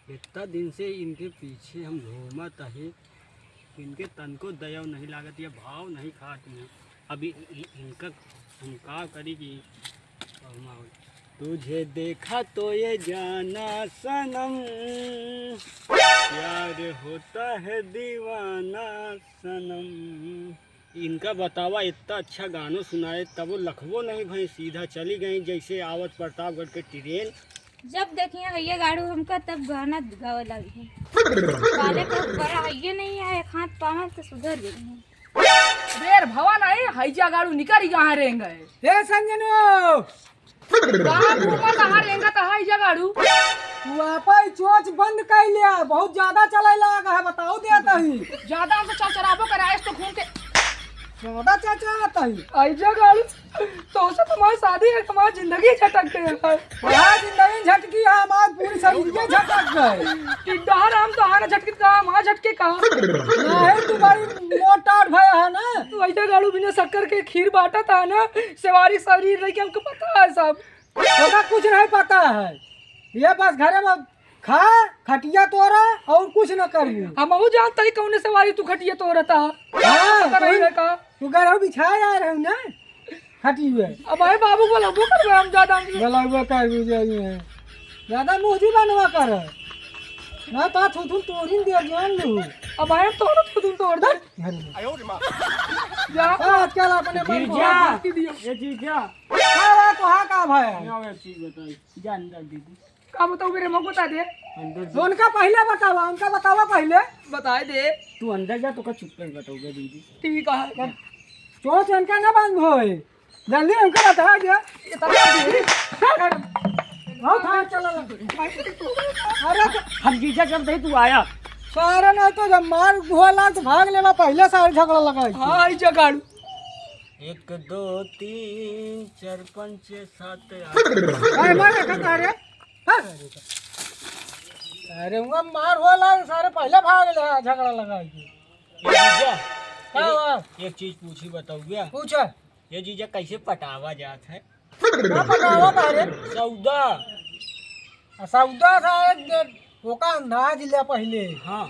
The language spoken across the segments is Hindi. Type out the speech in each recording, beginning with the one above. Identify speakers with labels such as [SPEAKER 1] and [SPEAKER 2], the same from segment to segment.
[SPEAKER 1] इतना दिन से इनके पीछे हम घूमत है, इनके तन को दया नहीं लागत, ये भाव नहीं खात में। अभी इनका हम का करी कि तुझे देखा तो ये जाना सनम, प्यार होता है दीवाना सनम। इनका बतावा इतना अच्छा गाना सुनाए तब वो लखबो नहीं भाई, सीधा चली गई जैसे आवत प्रतापगढ़ के ट्रेन।
[SPEAKER 2] जब देखिए हैया गाड़ू हमका तब गाना गावे लगी काले का बड़ा हैया नहीं है, एक हाथ पाँव तो सुधर गई।
[SPEAKER 3] बेर भवा नहीं हैजा गाड़ू निकल कहाँ रेंगे
[SPEAKER 4] हे संजनो
[SPEAKER 3] कहाँ घूमा कहाँ रेंगा तो हैजा गाड़ू
[SPEAKER 4] तू आपन चोच बंद कर लिया, बहुत ज्यादा चले लगा है, बताओ देता ही
[SPEAKER 3] ज्यादा हमसे चल चराबो कराए तो घूम के
[SPEAKER 4] ज्यादा चाचा आता ही
[SPEAKER 3] हैजा गाड़ू तो उसे तुम्हारी शादी है, तुम्हारी जिंदगी झटक गई है।
[SPEAKER 4] वहाँ जिंदगी झटकी है, हमारी पूरी शरीर के झटक गए।
[SPEAKER 3] टिड्डा हम तो हाना झटके कहा माँ झटके कहा
[SPEAKER 4] नहीं तुम्हारी मोटा भया है ना,
[SPEAKER 3] तो हैजा गाड़ू बिना शक्कर के खीर बांटा था ना, सवारी शरीर रही के हमको पता है सब।
[SPEAKER 4] होगा कुछ नहीं पता है, ये बस घरे में खा खटिया तोरा और कुछ न करिए।
[SPEAKER 3] हम जानता ही कौन सवारी तू खटिया तो रहता
[SPEAKER 4] हाँ,
[SPEAKER 3] का
[SPEAKER 4] तू घर बिछाए आ रहे हो ना खटी हुए।
[SPEAKER 3] अब भाई बाबू बोला वो कर हम ज्यादा
[SPEAKER 4] गलावा कर है ज्यादा मुंह बनवा कर ना ता थू तोड़िन दे जान लू।
[SPEAKER 3] अब भाई तुम तोड़ दे जा
[SPEAKER 4] आजकल अपने पर
[SPEAKER 1] जीजा,
[SPEAKER 3] की दियो
[SPEAKER 1] ये जीजा,
[SPEAKER 4] का तो हा का भाई
[SPEAKER 1] आओ एक चीज बताई, जान दर दीदी
[SPEAKER 3] का बताओ मेरे मुंह बता दे
[SPEAKER 1] अंदर
[SPEAKER 4] उनका पहले बतावा, उनका बतावा पहले।
[SPEAKER 3] बता दे
[SPEAKER 1] तू अंदर जा तो का चुप कर बताओगे दीदी।
[SPEAKER 3] ठीक है
[SPEAKER 4] चोच उनका ना बंद होए, जल्दी उनका बता दे।
[SPEAKER 3] ये तब दे
[SPEAKER 4] बहुत हाँ चला अरे तो
[SPEAKER 1] हम जीजा जब थे तू आया
[SPEAKER 4] सारा नहीं तो जब मार धोला तो भाग लेवा, पहले सारे झगड़ा लगा।
[SPEAKER 3] हां हैजा गाड़ू
[SPEAKER 1] 1 2 3 4 5 6 7
[SPEAKER 4] अरे मार का रे अरे उनका मार होला सारे पहले भाग ले झगड़ा लगा के।
[SPEAKER 1] जीजा,
[SPEAKER 4] का हुआ?
[SPEAKER 1] एक चीज पूछी बताओगे,
[SPEAKER 4] पूछ
[SPEAKER 1] ये जीजा कैसे पटावा जात है?
[SPEAKER 4] ना पकावा बारे
[SPEAKER 1] सौदा।
[SPEAKER 4] सौदा सारे ओका अंदाज ले पहले
[SPEAKER 1] हाँ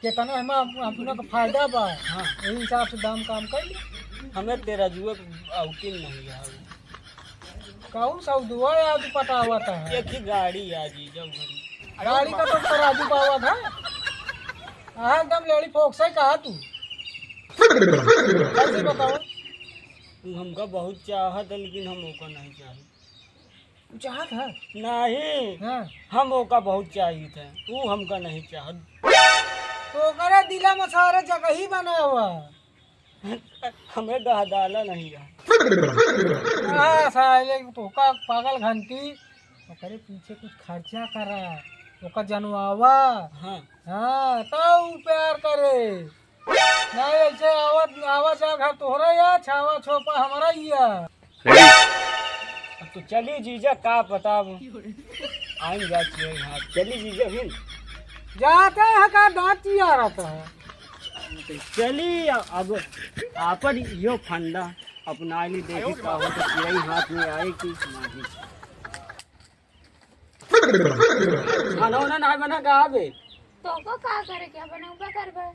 [SPEAKER 4] कितना हम अपना का फायदा बा,
[SPEAKER 1] हाँ,
[SPEAKER 4] यही हिसाब से दाम काम कर ले।
[SPEAKER 1] हमें तेरा जुए आउटिंग नहीं है।
[SPEAKER 4] कहूँ सौदुआ या तू पटावा था
[SPEAKER 1] एक ही गाड़ी आ जीजा उधर।
[SPEAKER 4] गाड़ी का तो तराजू पावा था। हाँ एकदम लेडी फोक्स है कहा तू कैसे बताओ।
[SPEAKER 1] तू हमका बहुत चाहत है लेकिन हम ओका नहीं चाहे।
[SPEAKER 4] तू चाहत है
[SPEAKER 1] नहीं,
[SPEAKER 4] हाँ
[SPEAKER 1] हम ओका बहुत चाहिए थे, तू हमका नहीं चाहत।
[SPEAKER 4] तो करे दिला में सारे जगह ही बना हुआ।
[SPEAKER 1] हमें गहदाला नहीं है।
[SPEAKER 4] हाँ साले तो का पागल घंटी तो करे पीछे कुछ खर्चा करा ओका जनवावा।
[SPEAKER 1] हाँ
[SPEAKER 4] हाँ तो प्यार करे नहीं ऐसे आवाज आवाज घर तोहरा या छावा छोपा हमारा या।
[SPEAKER 1] तो चली जीजा का पता आइन जाती है यहाँ। चली जीजा फिर
[SPEAKER 4] जाते हैं का दांत आ रहा है।
[SPEAKER 1] चली अब आपन यो फंडा अपना ली देखी का हो तो चिड़ई हाथ में आए कि नहीं। खाना वाना ना बना कहा बे?
[SPEAKER 2] तो को का करे क्या बनाऊंगा करबे?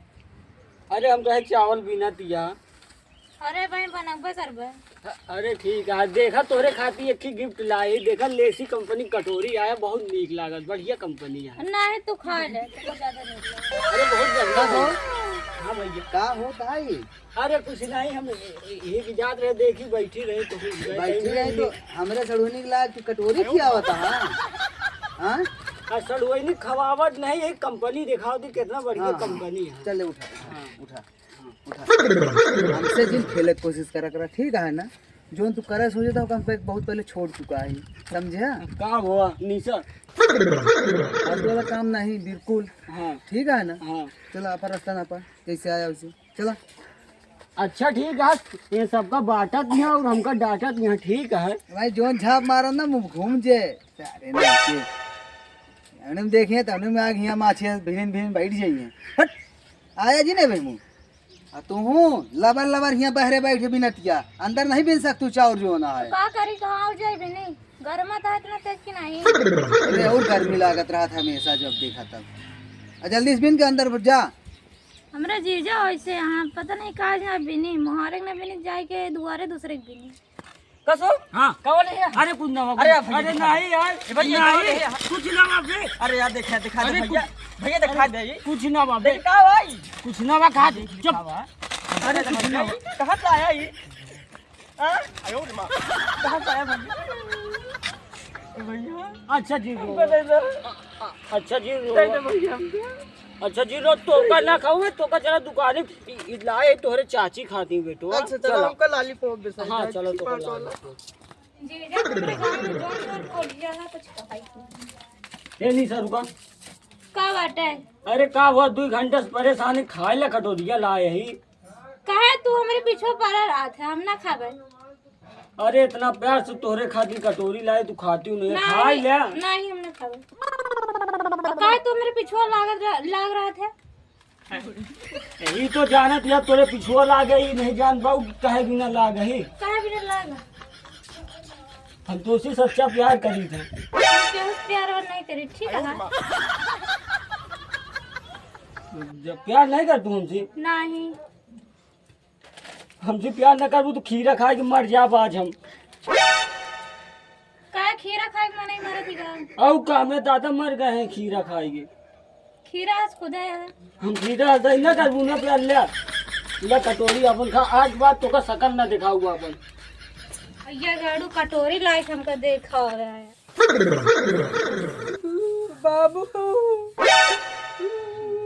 [SPEAKER 1] अरे हम कहे चावल बिना दिया।
[SPEAKER 2] अरे भाई बनाऊंगा करबे।
[SPEAKER 1] अरे ठीक है, देखा तोरे खाती एक ही गिफ्ट लाई, देखा लेसी कंपनी कटोरी आया, बहुत नीक लागत, बढ़िया कंपनी है।
[SPEAKER 2] नहीं तू खा ले तो ज्यादा नहीं।
[SPEAKER 1] अरे बहुत बढ़िया हो। हाँ भैया
[SPEAKER 5] का होता है?
[SPEAKER 1] अरे कुछ नहीं, हम एक जात रहे देखी बैठी रहे तो
[SPEAKER 5] बैठी रहे तो हमरे सड़ोनी के लायक कटोरी किया होता है। हाँ
[SPEAKER 1] असल वही नहीं खवावट नहीं, एक कंपनी दिखाओ थी कितना बढ़िया
[SPEAKER 5] हाँ,
[SPEAKER 1] कंपनी है।
[SPEAKER 5] चले उठा उठा उठा हमसे जिन खेले कोशिश करा ठीक है ना, जो तू करे सोचे था बहुत पहले छोड़ चुका है, समझे?
[SPEAKER 1] काम हुआ निशा
[SPEAKER 5] अब वाला काम नहीं बिल्कुल।
[SPEAKER 1] हाँ
[SPEAKER 5] ठीक है ना,
[SPEAKER 1] हाँ
[SPEAKER 5] चलो आपा रास्ता ना पा जैसे आया उसे चला।
[SPEAKER 1] अच्छा ठीक है, ये सबका बांटा दिया और हमका डांटा दिया, ठीक है
[SPEAKER 5] भाई जोन झाप मारो ना मुँह घूम जे सारे ना देखे तब में आग यहाँ माछिया भिन भिन बैठ जाइए। हट आया जी नहीं भाई मुँह तू लबर लबर यहाँ बहरे बैठे बिनतिया अंदर नहीं बिन सकतू चाउर जो ना है।
[SPEAKER 2] का करी कहां हो जाए नहीं गर्मा था इतना तेज कि नहीं।
[SPEAKER 5] अरे और गर्मी लागत रहा था हमेशा जब देखा तब। जल्दी से बिन के अंदर जा।
[SPEAKER 2] हमरा जीजा वैसे हाँ पता नहीं कहा जा बिनी मुहारे न बिनी जाए के दुआरे दूसरे के बिनी।
[SPEAKER 3] कसो
[SPEAKER 1] हाँ
[SPEAKER 3] कौन है?
[SPEAKER 1] अरे कुछ ना
[SPEAKER 3] अरे भैया,
[SPEAKER 1] अरे नहीं यार
[SPEAKER 3] भैया,
[SPEAKER 1] नहीं,
[SPEAKER 3] भैया।
[SPEAKER 1] कुछ ना बाबे
[SPEAKER 3] अरे यार दिखा दिखा दे
[SPEAKER 1] अरे
[SPEAKER 3] भैया, भैया दिखा दे ये।
[SPEAKER 1] कुछ ना बाबे
[SPEAKER 3] का भाई
[SPEAKER 1] कुछ ना बा खा दे चुप
[SPEAKER 3] अरे कुछ ना कहां से आया ये? हां आयो रे मां कहां से आया भैया?
[SPEAKER 1] अच्छा जी रो
[SPEAKER 3] दे दे
[SPEAKER 1] अच्छा जी रो
[SPEAKER 3] दे भैया।
[SPEAKER 1] अच्छा जी रो तो का ना खाऊंगे तो का चला दुकाने लाए तोहरे चाची खाती बेटो
[SPEAKER 3] अच्छा चलो हमको लॉलीपॉप दे सही।
[SPEAKER 1] हाँ चलो तो
[SPEAKER 2] जीजा हमारे गांव में जोन खोल दिया है कुछ पता ही नहीं।
[SPEAKER 1] ये नहीं सर रुका
[SPEAKER 2] का बात है?
[SPEAKER 1] अरे का हुआ 2 घंटे से परेशानी खाए ला कटोरिया लाए ही
[SPEAKER 2] कहे तू हमारे पीछे पड़ा रहा था हम ना खाबे।
[SPEAKER 1] अरे इतना प्यार से तोहरे खाती कटोरी लाए तू खाती हूँ नहीं खाई ले
[SPEAKER 2] नहीं हम ना खाबे। कहे तू मेरे पीछे लाग रहा था।
[SPEAKER 1] यही तो जानत या तोरे पिछुआ ला गई नहीं जान पाऊ कहे बिना ला गई
[SPEAKER 2] कहे बिना लागा
[SPEAKER 1] हम तो उसी सच्चा प्यार करी थे
[SPEAKER 2] प्यार और नहीं करी ठीक है।
[SPEAKER 1] जब प्यार नहीं कर तू हमसे
[SPEAKER 2] नहीं
[SPEAKER 1] हमसे प्यार न करबू तो खीरा खा के मर जा आज हम
[SPEAKER 2] कहे खीरा खाए के मन नहीं मरे थी का।
[SPEAKER 1] औ का में दादा मर गए हैं खीरा खाएंगे
[SPEAKER 2] खीरा आज खुदा है।
[SPEAKER 1] हम खीरा दही न करबू ना प्यार ले कटोरी अपन खा आज बात तो का शकल न दिखाऊगा अपन
[SPEAKER 2] ये गाड़ू कटोरी लाइक हमका देखा हो रहा है।
[SPEAKER 3] बाबू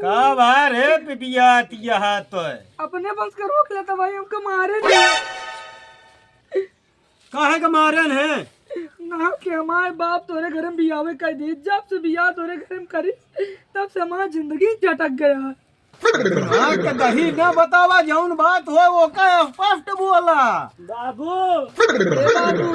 [SPEAKER 4] का बाहर है पिपिया तिया हाथ तो है
[SPEAKER 3] अपने बंस के रोक लेता भाई हमको मारे नहीं।
[SPEAKER 4] काहे का मारन है?
[SPEAKER 3] ना कि हमारे बाप तोरे घर में बियावे कर दी जब से बियाह तोरे घर में करी तब से हमारा जिंदगी झटक गया।
[SPEAKER 4] हाँ के दही न बतावा जौन बात हो वो का स्पष्ट बोला।
[SPEAKER 1] बाबू
[SPEAKER 3] ए बाबू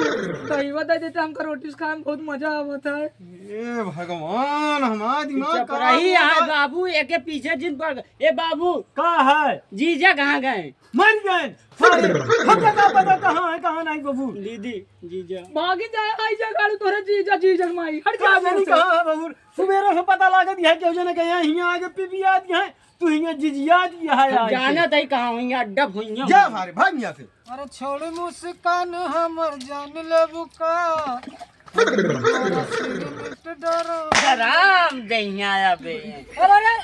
[SPEAKER 3] दही बता देते हमको रोटी से खाने में बहुत मजा आता है।
[SPEAKER 4] ए भगवान हमारा दिमाग
[SPEAKER 1] चुप रही है बाबू एक के पीछे जिन पर ए बाबू
[SPEAKER 4] का है?
[SPEAKER 1] जीजा कहाँ गए
[SPEAKER 4] मर गए सारे हमका का पता कहाँ है कहाँ नहीं बाबू।
[SPEAKER 1] दीदी जीजा
[SPEAKER 3] भागी जाए आई जा गाड़ी तोरे जीजा जीजा माई हट जा
[SPEAKER 4] क्या नहीं कहाँ है बाबू? सवेरे से पता लागत है कि जने कहे यहाँ आगे पिपिया दिया है तू यहाँ जिजिया दिया है
[SPEAKER 1] जाना तई कहाँ हुई अड्डा हुई
[SPEAKER 4] जा मारे भाग यहाँ से।
[SPEAKER 5] अरे छोड़ मुस्कान हमर जान ले बुका
[SPEAKER 1] राम दहिया आया बे
[SPEAKER 3] अरे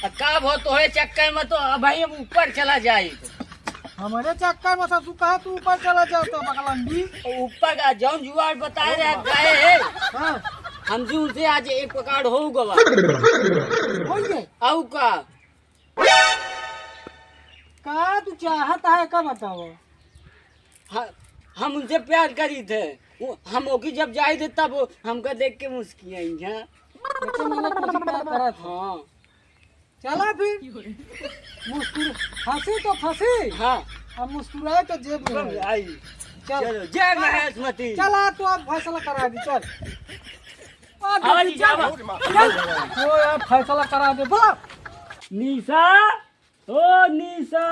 [SPEAKER 1] का भो तोहे चक्कर में तो भाई हम ऊपर चला जाए
[SPEAKER 5] हमारे चक्कर में सब तू कहा तू ऊपर चला जाता बकलंडी।
[SPEAKER 1] ऊपर का जौन जुआर बताए रहे गए हमसे उनसे आज एक पकड़ हो गवा औ
[SPEAKER 5] का तू चाहता है का बताओ?
[SPEAKER 1] हम उनसे प्यार करी थे हम ओकी जब जाए थे तब हमका देख के मुस्कियाई हाँ
[SPEAKER 5] चला फिर हंसी तो फंसी
[SPEAKER 1] हाँ
[SPEAKER 5] अब मुस्कुराए तो जेब में
[SPEAKER 1] आई चलो जय महेशमती
[SPEAKER 5] चला तू अब फैसला करा दी चल
[SPEAKER 1] आवाज जावा
[SPEAKER 5] वो यार फैसला करा दे बोला।
[SPEAKER 1] निशा ओ निशा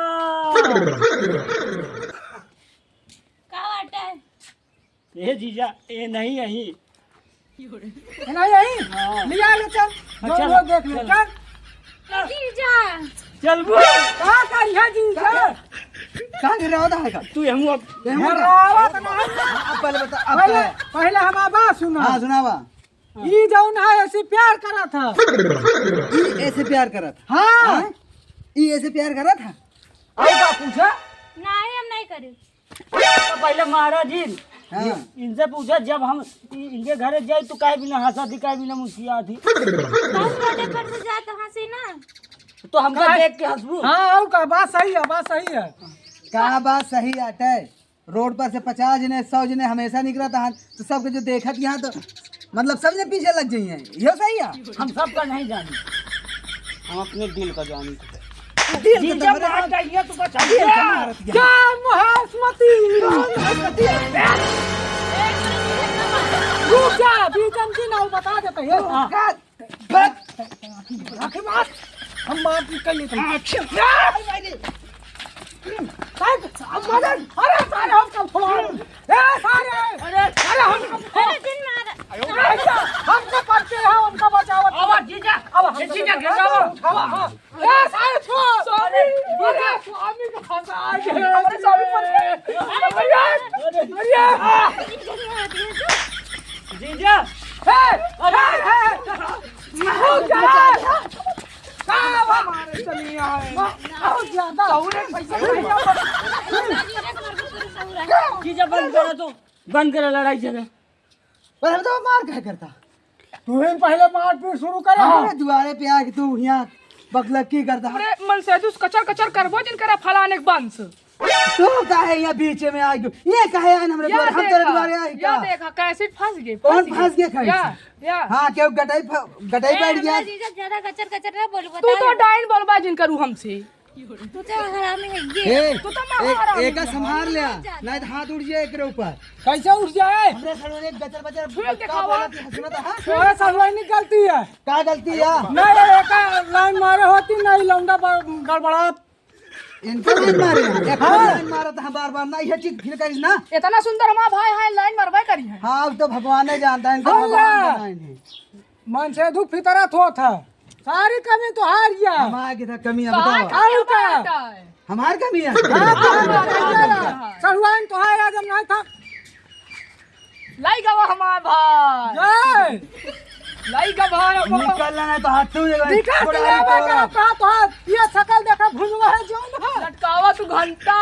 [SPEAKER 2] का बात है?
[SPEAKER 1] ए जीजा ए नहीं यही
[SPEAKER 5] नहीं यही लिया ले चल
[SPEAKER 1] चल,
[SPEAKER 5] वो देख ले
[SPEAKER 1] चल।
[SPEAKER 5] चल
[SPEAKER 2] जीजा
[SPEAKER 1] चल बो
[SPEAKER 5] कहां का यहां जी कहां गिरा होता है का
[SPEAKER 1] तू हम अब
[SPEAKER 5] अब पहले बता अब
[SPEAKER 3] पहले हमारा बात सुना।
[SPEAKER 5] हां सुनावा।
[SPEAKER 3] ये जौन है ऐसे प्यार करा था।
[SPEAKER 5] ई ऐसे प्यार करा था?
[SPEAKER 3] हाँ
[SPEAKER 5] ई ऐसे प्यार करा था?
[SPEAKER 3] और का पूछा
[SPEAKER 2] नहीं हम नहीं करे।
[SPEAKER 1] तो पहले महाराज जी
[SPEAKER 5] हाँ
[SPEAKER 1] इनसे पूछा जब हम इनके घर जाए तो काहे बिना हंसा थी काहे बिना मुस्किया थी
[SPEAKER 2] बस रोटे पर से जाता हंसी ना।
[SPEAKER 1] तो हमको देख के हंसबू
[SPEAKER 3] हाँ और का बात सही है बात सही है।
[SPEAKER 5] का बात सही आटा है। रोड पर से 50 जने 100 जने हमेशा निकला था तो सबके जो देखत यहाँ तो मतलब सब ने पीछे लग जाइए ये सही है।
[SPEAKER 1] हम सबका नहीं जानी हम अपने दिल का जानी
[SPEAKER 5] दिल
[SPEAKER 1] जी
[SPEAKER 5] का
[SPEAKER 1] जब
[SPEAKER 5] तो
[SPEAKER 1] बात चाहिए तो बचा
[SPEAKER 5] दिल का मारत गया।
[SPEAKER 3] क्या महेशमती रुक जा बीचम की नाव बता देते हैं। आखिर बात हम बात कर लेते हैं। अरे सारे हम कल
[SPEAKER 4] हमको पड़ते हैं उनका बचाओ अब जीजा जीजा गिराओ उठाओ ए सारे छोड़ अरे स्वामी का फंसा गए हमारे स्वामी फंस गए
[SPEAKER 1] जीजा
[SPEAKER 4] हमारे चलिए बहुत ज्यादा पैसा
[SPEAKER 1] जीजा बंद करा तो बंद करा लड़ाई झगड़ा।
[SPEAKER 5] पर हम तो मार क्या करता
[SPEAKER 4] तू ही पहले मारपीट शुरू कर
[SPEAKER 5] अरे दुआरे पे आके तू यहाँ बकलक्की करता
[SPEAKER 3] अरे मन से तू कचर कचर करबो जिन करा फलाने के बंस
[SPEAKER 5] तू काहे यहाँ बीच में आ गयो ये काहे आए हमरे द्वार हम तेरे द्वारे आए
[SPEAKER 3] या
[SPEAKER 5] का
[SPEAKER 3] देखा कैसे फंस गए
[SPEAKER 5] कौन फंस गया खाई
[SPEAKER 3] या
[SPEAKER 5] हां क्यों गटाई बैठ गया
[SPEAKER 2] जीजा ज्यादा कचर कचर ना बोल
[SPEAKER 3] तू तो डाइन बोलबा जिन करू हमसे
[SPEAKER 2] तू तो हरामी है ये
[SPEAKER 5] ए
[SPEAKER 3] तू तो मारा
[SPEAKER 5] एक संभाल ले नहीं तो हाथ उड़ जाए एकरे ऊपर
[SPEAKER 4] कैसे उठ जाए
[SPEAKER 5] हमरे सड़ोने गचर बचर
[SPEAKER 3] फिर दिखावा।
[SPEAKER 5] हंसना था हां
[SPEAKER 4] थोड़ा सलवाई निकलती है
[SPEAKER 5] का गलती है
[SPEAKER 4] नहीं एक लाइन मारे होती नहीं लौंडा गड़बड़ा
[SPEAKER 5] इनका लाइन मारे एक लाइन मारा था बार-बार ना ये चीज फिर करिस ना
[SPEAKER 3] इतना सुंदर हमारा भाई है लाइन मरबा करी है
[SPEAKER 5] हां अब तो भगवान ही जानता है इनका भगवान बनाए
[SPEAKER 4] मन से दुख फितरत हो था सारी कमी तो हार गया
[SPEAKER 5] हमारे की था कमी है बताओ
[SPEAKER 4] आयु का
[SPEAKER 5] हमार कमी है
[SPEAKER 4] सलवाइन तो है जब नहीं था
[SPEAKER 3] लाई गवा हमारा भाई
[SPEAKER 4] जय
[SPEAKER 3] लाई का भाई
[SPEAKER 5] निकलना नहीं तो हाथ तू
[SPEAKER 4] दिखा दिया मैं कहा तो ये शकल देखा भुलवा है जो ना
[SPEAKER 3] लटकावा तू घंटा